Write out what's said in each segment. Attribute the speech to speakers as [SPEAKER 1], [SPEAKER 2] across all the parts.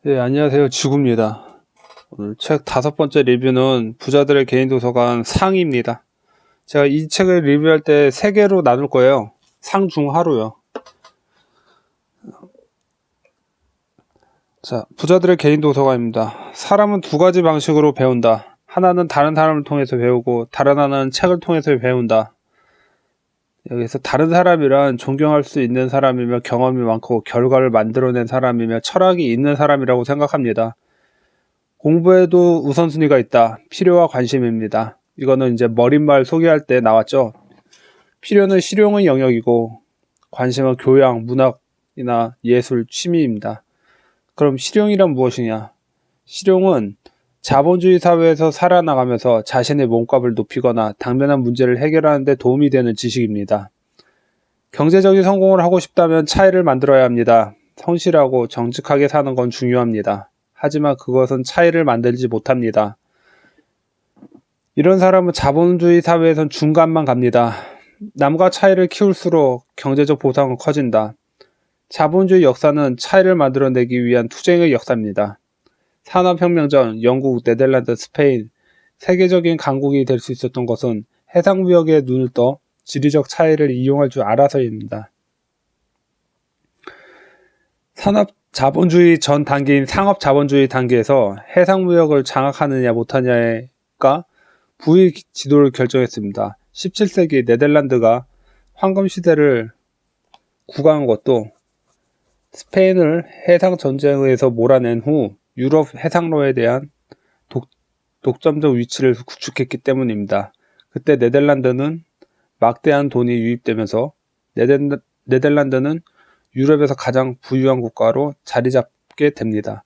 [SPEAKER 1] 네, 안녕하세요. 지구입니다. 오늘 책 5번째 리뷰는 부자들의 개인 도서관 상입니다. 제가 이 책을 리뷰할 때 3개로 나눌 거예요. 상 중 하로요. 자, 부자들의 개인 도서관입니다. 사람은 2가지 방식으로 배운다. 하나는 다른 사람을 통해서 배우고 다른 하나는 책을 통해서 배운다. 여기서 다른 사람이란 존경할 수 있는 사람이며 경험이 많고 결과를 만들어낸 사람이며 철학이 있는 사람이라고 생각합니다. 공부에도 우선순위가 있다. 필요와 관심입니다. 이거는 이제 머릿말 소개할 때 나왔죠. 필요는 실용의 영역이고 관심은 교양, 문학이나 예술, 취미입니다. 그럼 실용이란 무엇이냐? 실용은 자본주의 사회에서 살아나가면서 자신의 몸값을 높이거나 당면한 문제를 해결하는 데 도움이 되는 지식입니다. 경제적인 성공을 하고 싶다면 차이를 만들어야 합니다. 성실하고 정직하게 사는 건 중요합니다. 하지만 그것은 차이를 만들지 못합니다. 이런 사람은 자본주의 사회에선 중간만 갑니다. 남과 차이를 키울수록 경제적 보상은 커진다. 자본주의 역사는 차이를 만들어내기 위한 투쟁의 역사입니다. 산업혁명 전 영국, 네덜란드, 스페인, 세계적인 강국이 될 수 있었던 것은 해상무역에 눈을 떠 지리적 차이를 이용할 줄 알아서입니다. 산업자본주의 전 단계인 상업자본주의 단계에서 해상무역을 장악하느냐 못하냐가 부의 지도를 결정했습니다. 17세기 네덜란드가 황금시대를 구가한 것도 스페인을 해상전쟁에서 몰아낸 후 유럽 해상로에 대한 독점적 위치를 구축했기 때문입니다. 그때 네덜란드는 막대한 돈이 유입되면서 네덜란드는 유럽에서 가장 부유한 국가로 자리 잡게 됩니다.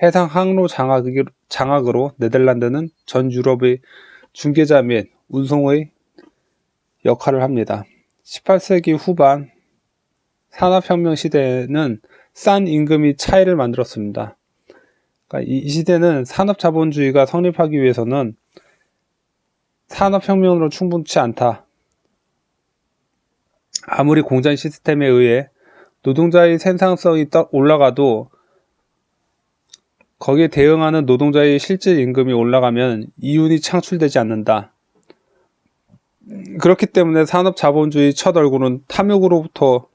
[SPEAKER 1] 해상 항로 장악으로 네덜란드는 전 유럽의 중개자 및 운송의 역할을 합니다. 18세기 후반 산업혁명 시대에는 싼 임금이 차이를 만들었습니다. 그러니까 이 시대는 산업자본주의가 성립하기 위해서는 산업혁명으로 충분치 않다. 아무리 공장 시스템에 의해 노동자의 생산성이 올라가도 거기에 대응하는 노동자의 실질 임금이 올라가면 이윤이 창출되지 않는다. 그렇기 때문에 산업자본주의 첫 얼굴은 탐욕으로부터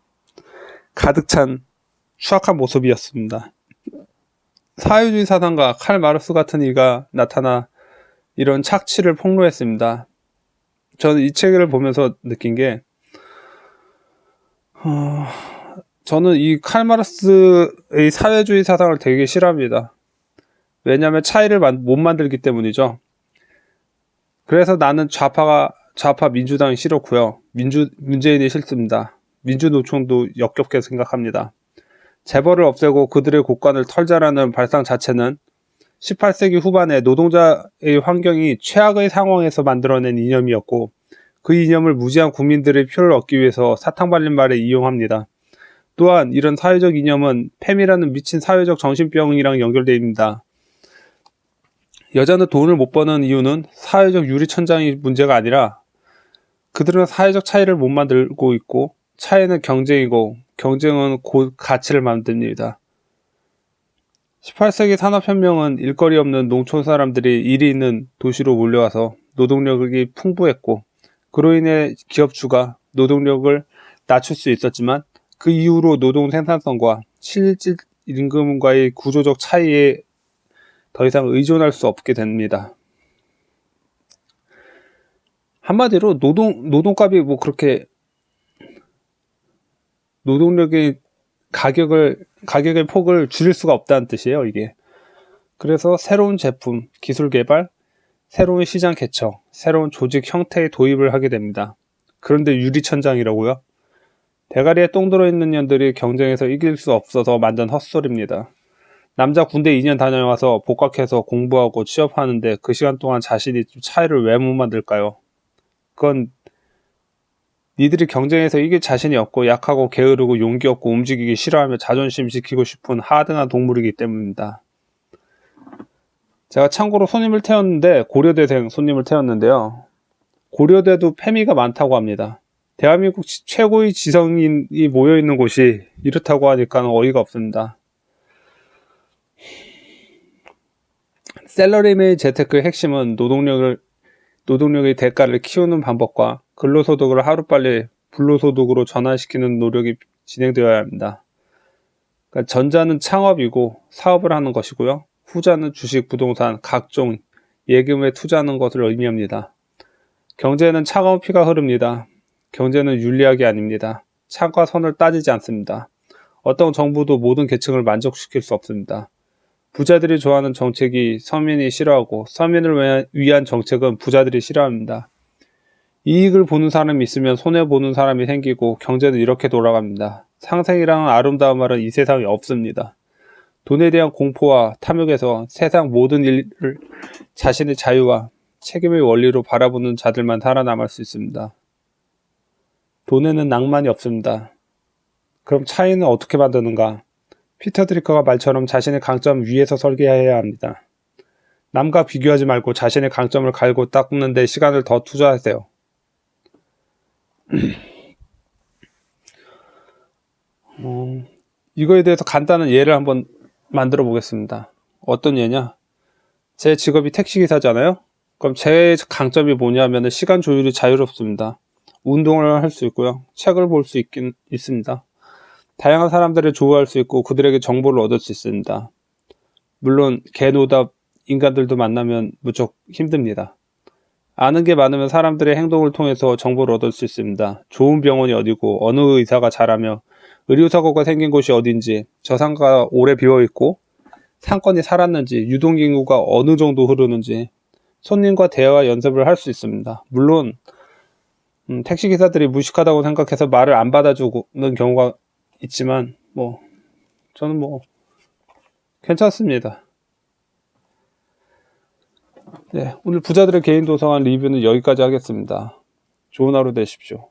[SPEAKER 1] 가득 찬 추악한 모습이었습니다. 사회주의 사상가 칼 마르스 같은 이가 나타나 이런 착취를 폭로했습니다. 저는 이 책을 보면서 느낀 게 저는 이 칼 마르스의 사회주의 사상을 되게 싫어합니다. 왜냐하면 차이를 못 만들기 때문이죠. 그래서 나는 좌파 민주당이 싫었고요. 문재인이 싫습니다. 민주노총도 역겹게 생각합니다. 재벌을 없애고 그들의 곳간을 털자라는 발상 자체는 18세기 후반에 노동자의 환경이 최악의 상황에서 만들어낸 이념이었고 그 이념을 무지한 국민들의 표를 얻기 위해서 사탕발린 말에 이용합니다. 또한 이런 사회적 이념은 팸이라는 미친 사회적 정신병이랑 연결됩니다. 여자는 돈을 못 버는 이유는 사회적 유리천장이 문제가 아니라 그들은 사회적 차이를 못 만들고 있고 차이는 경쟁이고 경쟁은 곧 가치를 만듭니다. 18세기 산업혁명은 일거리 없는 농촌 사람들이 일이 있는 도시로 몰려와서 노동력이 풍부했고 그로 인해 기업주가 노동력을 낮출 수 있었지만 그 이후로 노동 생산성과 실질 임금과의 구조적 차이에 더 이상 의존할 수 없게 됩니다. 한마디로 노동값이 뭐 그렇게 노동력의 가격의 폭을 줄일 수가 없다는 뜻이에요, 이게. 그래서 새로운 제품, 기술 개발, 새로운 시장 개척, 새로운 조직 형태의 도입을 하게 됩니다. 그런데 유리천장이라고요? 대가리에 똥 들어있는 년들이 경쟁에서 이길 수 없어서 만든 헛소리입니다. 남자 군대 2년 다녀와서 복학해서 공부하고 취업하는데 그 시간 동안 자신이 차이를 왜 못 만들까요? 그건 니들이 경쟁에서 이길 자신이 없고 약하고 게으르고 용기 없고 움직이기 싫어하며 자존심 지키고 싶은 하등한 동물이기 때문입니다. 제가 참고로 고려대생 손님을 태웠는데요. 고려대도 패미가 많다고 합니다. 대한민국 최고의 지성인이 모여있는 곳이 이렇다고 하니까 어이가 없습니다. 셀러리맨 재테크의 핵심은 노동력의 대가를 키우는 방법과 근로소득을 하루빨리 불로소득으로 전환시키는 노력이 진행되어야 합니다. 그러니까 전자는 창업이고 사업을 하는 것이고요. 후자는 주식, 부동산, 각종 예금에 투자하는 것을 의미합니다. 경제는 차가운 피가 흐릅니다. 경제는 윤리학이 아닙니다. 차과 선을 따지지 않습니다. 어떤 정부도 모든 계층을 만족시킬 수 없습니다. 부자들이 좋아하는 정책이 서민이 싫어하고 서민을 위한 정책은 부자들이 싫어합니다. 이익을 보는 사람이 있으면 손해보는 사람이 생기고 경제는 이렇게 돌아갑니다. 상생이라는 아름다운 말은 이 세상에 없습니다. 돈에 대한 공포와 탐욕에서 세상 모든 일을 자신의 자유와 책임의 원리로 바라보는 자들만 살아남을 수 있습니다. 돈에는 낭만이 없습니다. 그럼 차이는 어떻게 만드는가? 피터 드리커가 말처럼 자신의 강점 위에서 설계해야 합니다. 남과 비교하지 말고 자신의 강점을 갈고 닦는 데 시간을 더 투자하세요. 이거에 대해서 간단한 예를 한번 만들어 보겠습니다. 어떤 예냐? 제 직업이 택시기사잖아요? 그럼 제 강점이 뭐냐면 시간 조율이 자유롭습니다. 운동을 할 수 있고요. 책을 볼 수 있습니다. 다양한 사람들을 조우할 수 있고 그들에게 정보를 얻을 수 있습니다. 물론 개노답 인간들도 만나면 무척 힘듭니다. 아는 게 많으면 사람들의 행동을 통해서 정보를 얻을 수 있습니다. 좋은 병원이 어디고 어느 의사가 잘하며 의료사고가 생긴 곳이 어딘지 저상가가 오래 비어있고 상권이 살았는지 유동인구가 어느 정도 흐르는지 손님과 대화 연습을 할 수 있습니다. 물론 택시기사들이 무식하다고 생각해서 말을 안 받아주는 경우가 있지만 저는 괜찮습니다. 네, 오늘 부자들의 개인 도서관 리뷰는 여기까지 하겠습니다. 좋은 하루 되십시오.